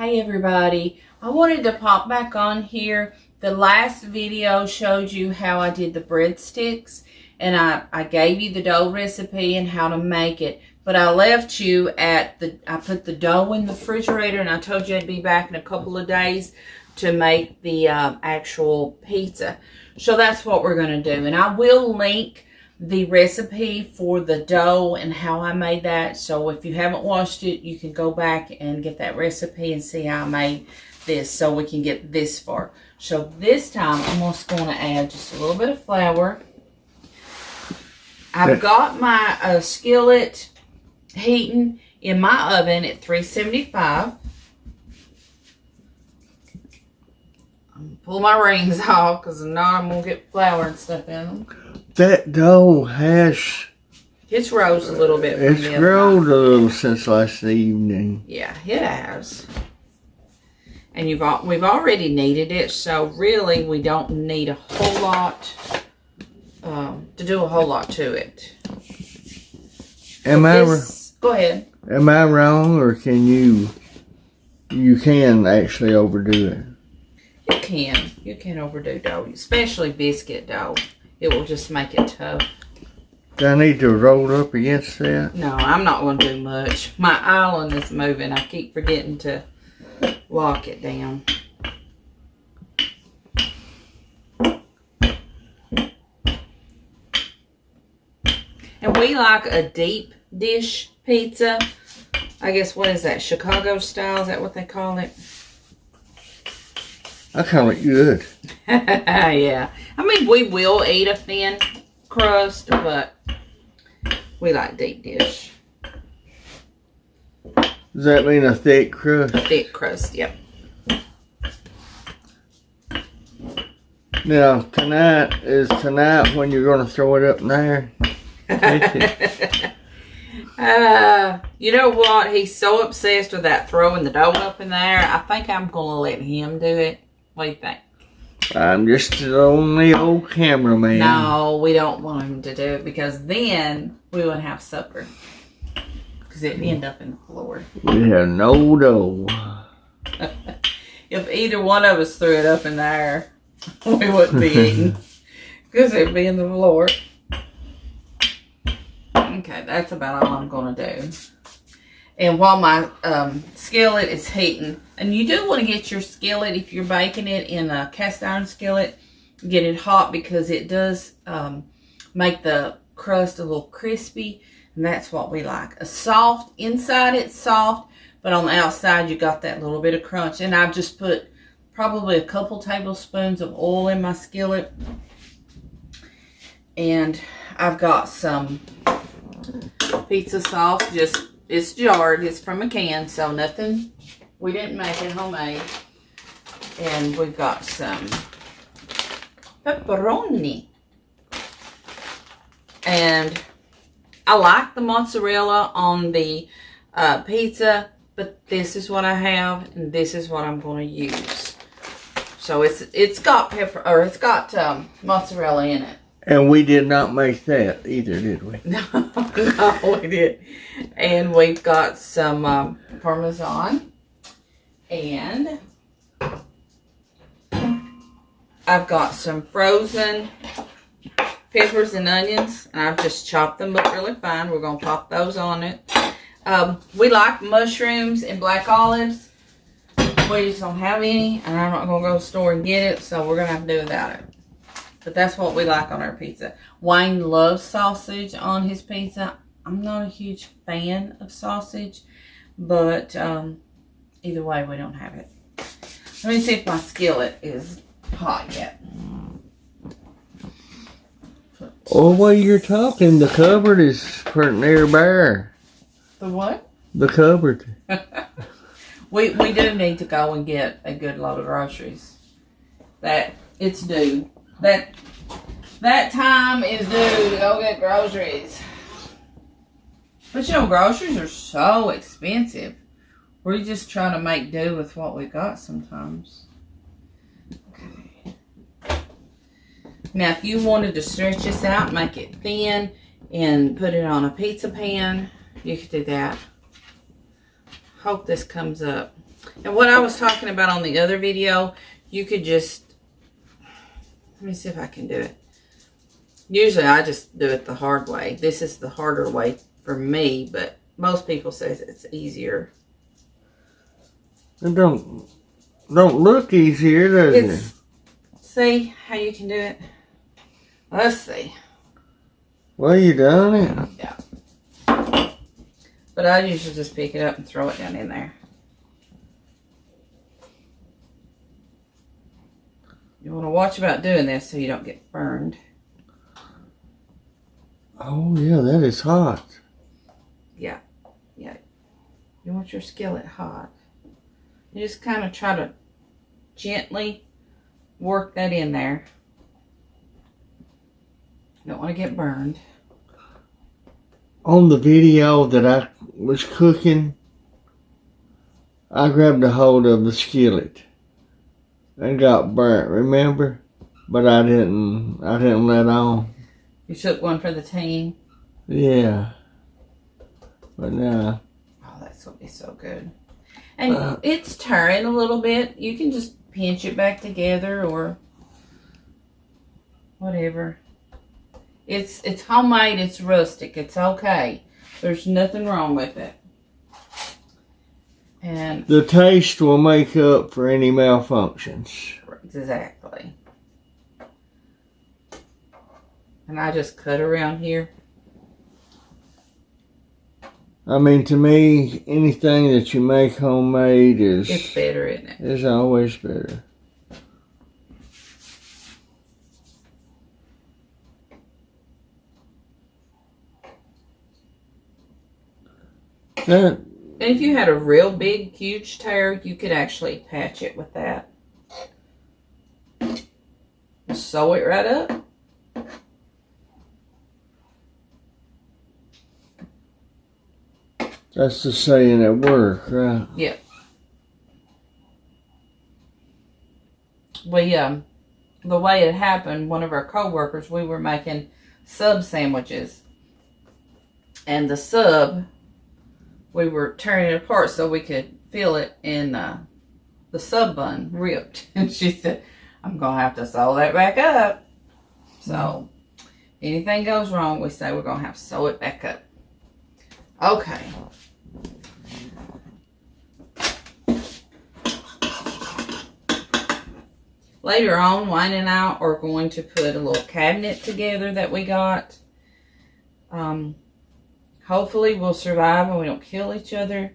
Hey everybody, I wanted to pop back on here. The last video showed you how I did the breadsticks, and I gave you the dough recipe and how to make it. But I left you at I put the dough in the refrigerator, and I told you I'd be back in a couple of days to make the actual pizza. So that's what we're going to do. And I will link the recipe for the dough and how I made that. So if you haven't watched it, you can go back and get that recipe and see how I made this so we can get this far. So this time I'm just going to add just a little bit of flour. I've got my skillet heating in my oven at 375. I'm going to pull my rings off because if not I'm going to get flour and stuff in them. That dough has... It's rose a little bit. It's rolled a little since last evening. Yeah, it has. And we've already kneaded it, so really we don't need a whole lot to do a whole lot to it. Go ahead. Am I wrong, or can you can actually overdo it? You can overdo dough, especially biscuit dough. It will just make it tough. Do I need to roll up against that? No, I'm not going to do much. My island is moving. I keep forgetting to lock it down. And we like a deep dish pizza. I guess, what is that? Chicago style? Is that what they call it? I call it good. Yeah. I mean, we will eat a thin crust, but we like deep dish. Does that mean a thick crust? A thick crust, yep. Now, is tonight when you're going to throw it up in there? You know what? He's so obsessed with that throwing the dough up in there. I think I'm going to let him do it. What do you think? I'm just the only old cameraman. No, we don't want him to do it because then we wouldn't have supper. Because it'd end up in the floor. We have no dough. If either one of us threw it up in there, we wouldn't be eating. Because it'd be in the floor. Okay, that's about all I'm going to do. And while my skillet is heating, and you do want to get your skillet, if you're baking it in a cast iron skillet, get it hot because it does make the crust a little crispy, and that's what we like. A soft, inside it's soft, but on the outside you got that little bit of crunch. And I've just put probably a couple tablespoons of oil in my skillet. And I've got some pizza sauce, it's jarred, it's from a can, so nothing, we didn't make it homemade. And we've got some pepperoni. And I like the mozzarella on the pizza, but this is what I have, and this is what I'm going to use. So it's got mozzarella in it. And we did not make that either, did we? No, we did. And we've got some Parmesan. And I've got some frozen peppers and onions. And I've just chopped them up really fine. We're going to pop those on it. We like mushrooms and black olives. We just don't have any. And I'm not going to go to the store and get it. So we're going to have to do without it. But that's what we like on our pizza. Wayne loves sausage on his pizza. I'm not a huge fan of sausage, but either way, we don't have it. Let me see if my skillet is hot yet. Oh, while you're talking, the cupboard is pretty near bare. The what? The cupboard. We do need to go and get a good load of groceries. It's due. That time is due to go get groceries. But you know, groceries are so expensive. We're just trying to make do with what we got sometimes. Okay. Now, if you wanted to stretch this out, make it thin, and put it on a pizza pan, you could do that. Hope this comes up. And what I was talking about on the other video, you could just, let me see if I can do it. Usually I just do it the hard way. This is the harder way for me, but most people say it's easier. It don't look easier, does it? See how you can do it? Let's see. Well, you done it. Yeah. But I usually just pick it up and throw it down in there. You want to watch about doing this so you don't get burned. Oh, yeah, that is hot. Yeah. Yeah. You want your skillet hot. You just kind of try to gently work that in there. Don't want to get burned. On the video that I was cooking, I grabbed a hold of the skillet and got burnt, remember? But I didn't let on. You took one for the team? Yeah. But now. Oh, that's going to be so good. And it's tearing a little bit. You can just pinch it back together or whatever. It's homemade. It's rustic. It's okay. There's nothing wrong with it. And the taste will make up for any malfunctions. Exactly. And I just cut around here. I mean, to me, anything that you make homemade it's better, isn't it? Is always better. And if you had a real big, huge tear, you could actually patch it with that. Just sew it right up. That's the saying at work, right? Yep. The way it happened, one of our co-workers, we were making sub sandwiches. And the sub, we were tearing it apart so we could fill it in the sub bun ripped. And she said, I'm going to have to sew that back up. So, anything goes wrong, we say we're going to have to sew it back up. Okay. Later on, Wayne and I are going to put a little cabinet together that we got. Hopefully we'll survive and we don't kill each other.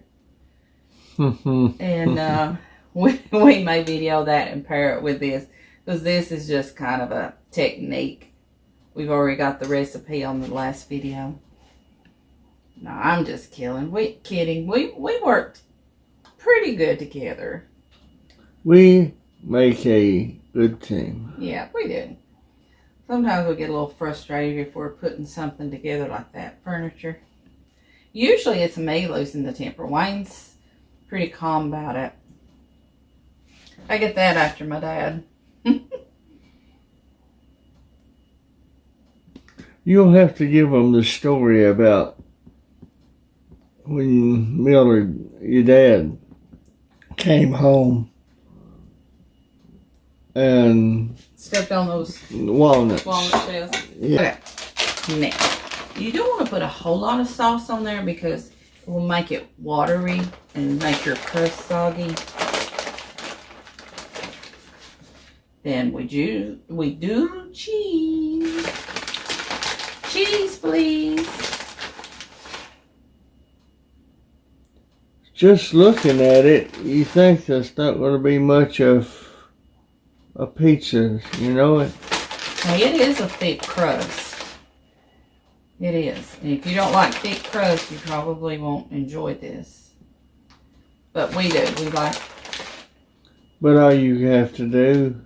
And we may video that and pair it with this. Because this is just kind of a technique. We've already got the recipe on the last video. No, I'm just kidding. We worked pretty good together. We make a good team. Yeah, we do. Sometimes we get a little frustrated if we're putting something together like that. Furniture. Usually it's me losing the temper. Wayne's pretty calm about it. I get that after my dad. You'll have to give them the story about when Miller, your dad, came home and stepped on those walnuts. Walnut shells. Yeah. Okay. Now, you don't want to put a whole lot of sauce on there because it will make it watery and make your crust soggy. Then we do cheese. Cheese, please. Just looking at it, you think there's not going to be much of a pizza, you know it? Now, it is a thick crust. It is. And if you don't like thick crust, you probably won't enjoy this. But we do. We like. But all you have to do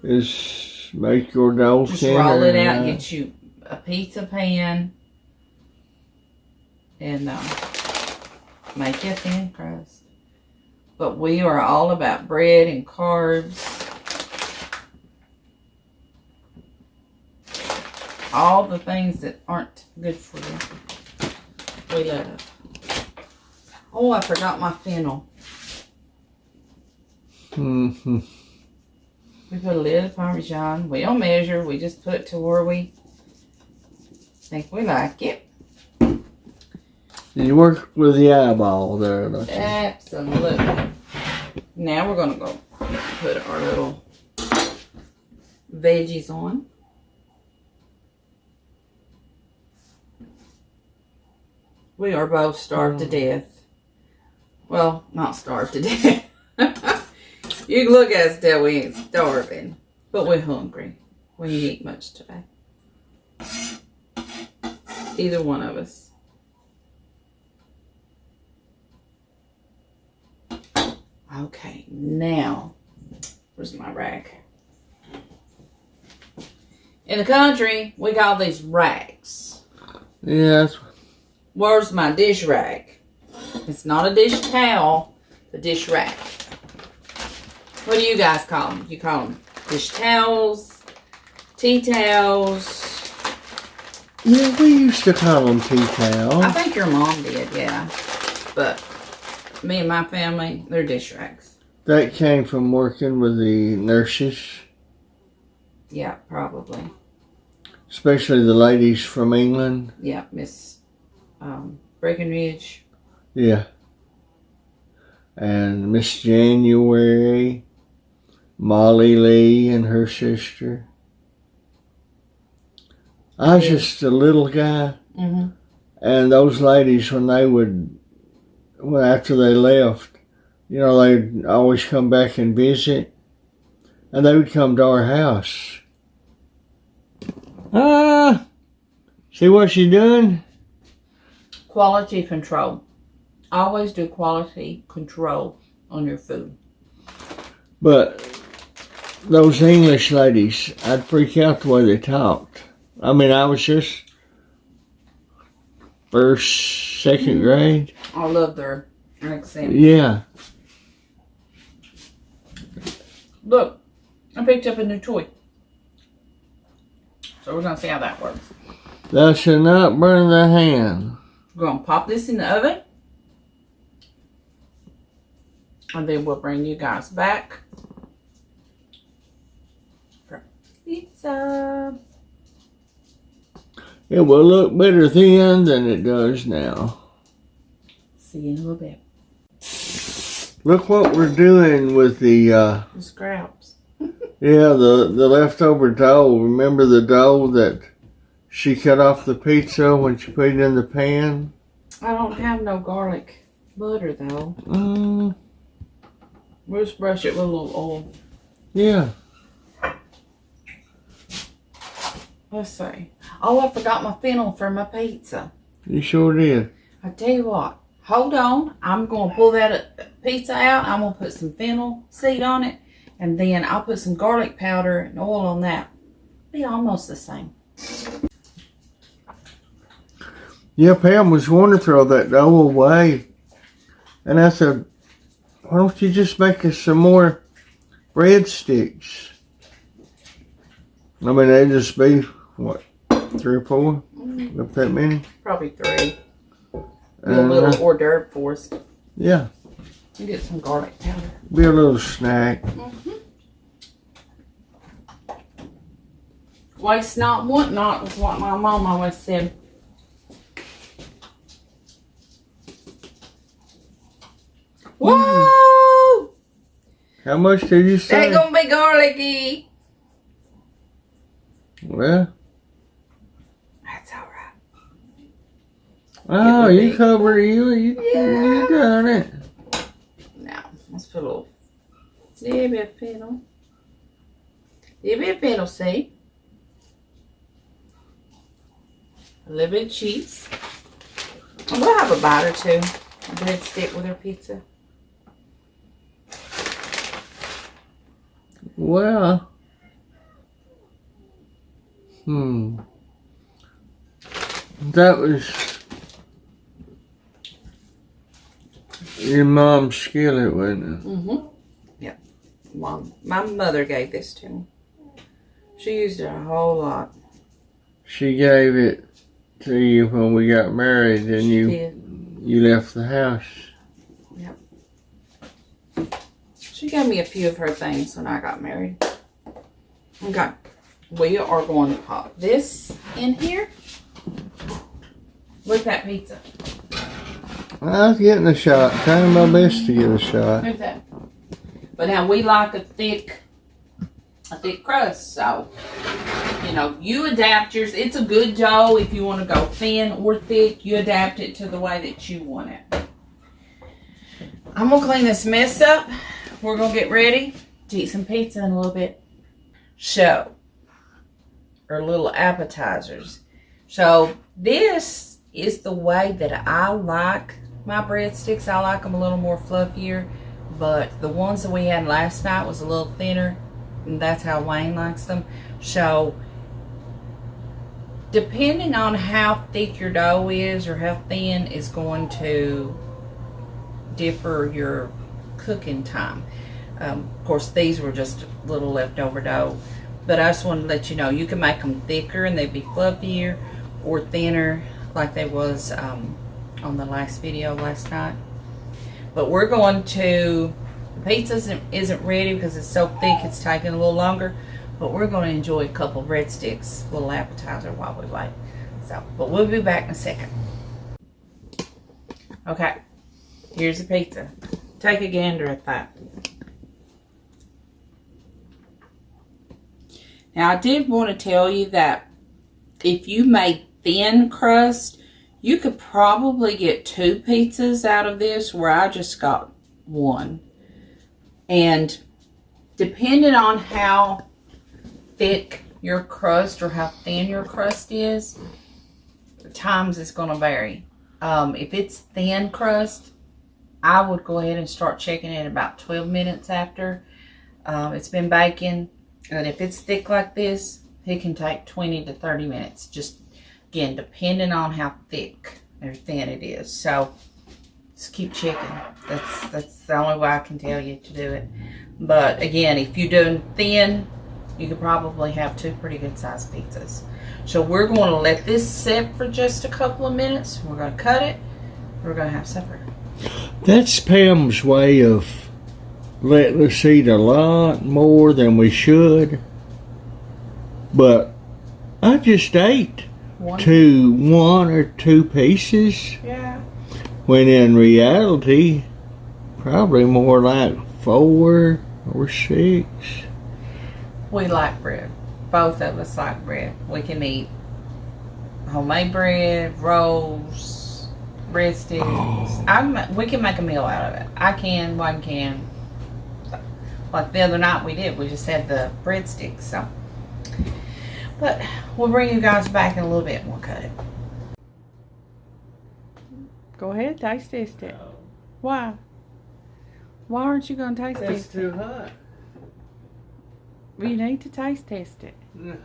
is make your dough just thinner. Roll it out, get you a pizza pan, and make you a thin crust. But we are all about bread and carbs. All the things that aren't good for you, we love. Oh, I forgot my fennel. Mm-hmm. We put a little Parmesan. We don't measure. We just put it to where we think we like it. You work with the eyeball there, don't you? Absolutely. Now we're going to go put our little veggies on. We are both starved to death. Well, not starved to death. You can look at us and tell we ain't starving. But we're hungry. We didn't eat much today. Either one of us. Okay, now, where's my rack? In the country, we call these racks. Yes. Where's my dish rack? It's not a dish towel, a dish rack. What do you guys call them? You call them dish towels, tea towels? Yeah, we used to call them tea towels. I think your mom did, yeah. But me and my family, they're dish racks. That came from working with the nurses. Yeah, probably. Especially the ladies from England. Yeah, Miss Breckenridge. Yeah. And Miss January, Molly Lee and her sister. I was just a little guy. Mm-hmm. And those ladies, when they would, well, after they left, you know, they'd always come back and visit. And they would come to our house. See what she's doing? Quality control. Always do quality control on your food. But those English ladies, I'd freak out the way they talked. I mean, I was just first, second grade. I love their accent. Yeah. Look, I picked up a new toy. So we're going to see how that works. Thou shalt not burn thy hand. We're going to pop this in the oven. And then we'll bring you guys back for pizza. It will look better then than it does now. See you in a little bit. Look what we're doing with the scraps. yeah, the leftover dough. Remember the dough that she cut off the pizza when she put it in the pan? I don't have no garlic butter though. We'll just brush it with a little oil. Yeah. Let's see. Oh, I forgot my fennel for my pizza. You sure did. I tell you what. Hold on. I'm going to pull that pizza out. I'm going to put some fennel seed on it. And then I'll put some garlic powder and oil on that. Be almost the same. Yeah, Pam was going to throw that dough away. And I said, why don't you just make us some more breadsticks? I mean, they'd just be, what, 3 or 4? Up that many? Probably 3. Be a little hors d'oeuvre for us. Yeah. You get some garlic powder. Be a little snack. Waste not, want not, is what my mom always said. Whoa! How much did you say? They're gonna be garlicky. Well. That's alright. Oh, you covered it. You done it. Now, let's put a little bit of fennel. A little bit of fennel seed. A little bit of cheese. And we'll have a bite or two. A breadstick with our pizza. Well. That was your mom's skillet, wasn't it? Yep. Mom. My mother gave this to me. She used it a whole lot. She gave it to you when we got married and you left the house. Yep. She gave me a few of her things when I got married. Okay. We are going to pop this in here. Look at that pizza. I was getting a shot. Trying my best to get a shot. Look at that. But now we like a thick crust. So, you know, you adapt yours. It's a good dough if you want to go thin or thick. You adapt it to the way that you want it. I'm going to clean this mess up. We're going to get ready to eat some pizza in a little bit. So, or little appetizers. So, this is the way that I like my breadsticks. I like them a little more fluffier. But the ones that we had last night was a little thinner. And that's how Wayne likes them. So, depending on how thick your dough is or how thin is going to differ your cooking time. Of course, these were just a little leftover dough. But I just wanted to let you know, you can make them thicker and they'd be fluffier or thinner like they was on the last video last night. But we're going to, the pizza isn't ready because it's so thick it's taking a little longer. But we're going to enjoy a couple breadsticks, a little appetizer while we wait. So, but we'll be back in a second. Okay, here's the pizza. Take a gander at that. Now, I did want to tell you that if you made thin crust, you could probably get 2 pizzas out of this, where I just got 1. And depending on how thick your crust or how thin your crust is, the times it's going to vary. If it's thin crust, I would go ahead and start checking it about 12 minutes after it's been baking. And if it's thick like this, it can take 20 to 30 minutes. Just, again, depending on how thick or thin it is. So, just keep checking. That's the only way I can tell you to do it. But, again, if you're doing thin, you could probably have 2 pretty good sized pizzas. So, we're going to let this sit for just a couple of minutes. We're going to cut it. We're going to have supper. That's Pam's way of letting us eat a lot more than we should. But I just ate 1 or 2 pieces. Yeah. When in reality, probably more like 4 or 6. We like bread. Both of us like bread. We can eat homemade bread, rolls, breadsticks. Oh. We can make a meal out of it. I can, one can. Like the other night we did. We just had the breadsticks. So, but we'll bring you guys back in a little bit and we'll cut it. Go ahead, taste test it. No. Why? Why aren't you going to taste test it? It's too hot. You need to taste test it. No.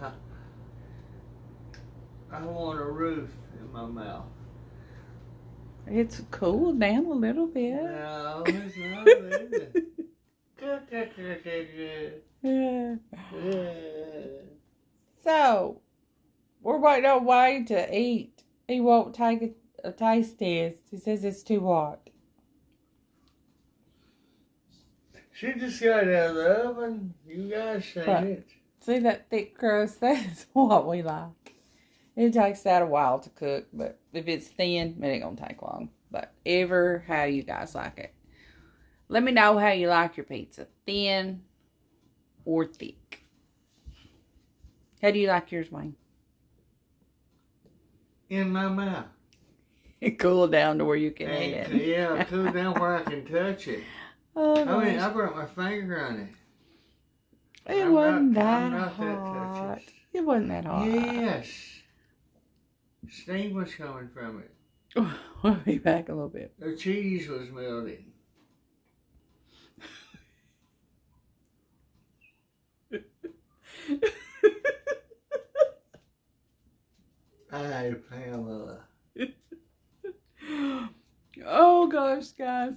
I want a roof in my mouth. It's cooled down a little bit. No, it's not, is it? Yeah. So, we're waiting on Wayne to eat. He won't take a taste test. He says it's too hot. She just got it out of the oven. You guys seen it. See that thick crust? That's what we like. It takes that a while to cook, but if it's thin, it ain't gonna take long. But ever how you guys like it. Let me know how you like your pizza. Thin or thick. How do you like yours, Wayne? In my mouth. Cool down to where you can eat it. Yeah, cool down where I can touch it. Oh, I mean, I brought my finger on it. It wasn't that hot. It wasn't that hot. Yes. Steam was coming from it. We'll be back a little bit. The cheese was melting. Hi, Pamela. Oh gosh, guys.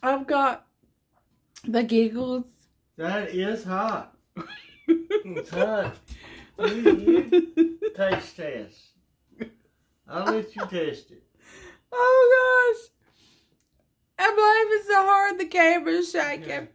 I've got the giggles. That is hot. It's hot. You taste test. I'll let you test it. Oh gosh. I'm laughing so hard the camera's shaking.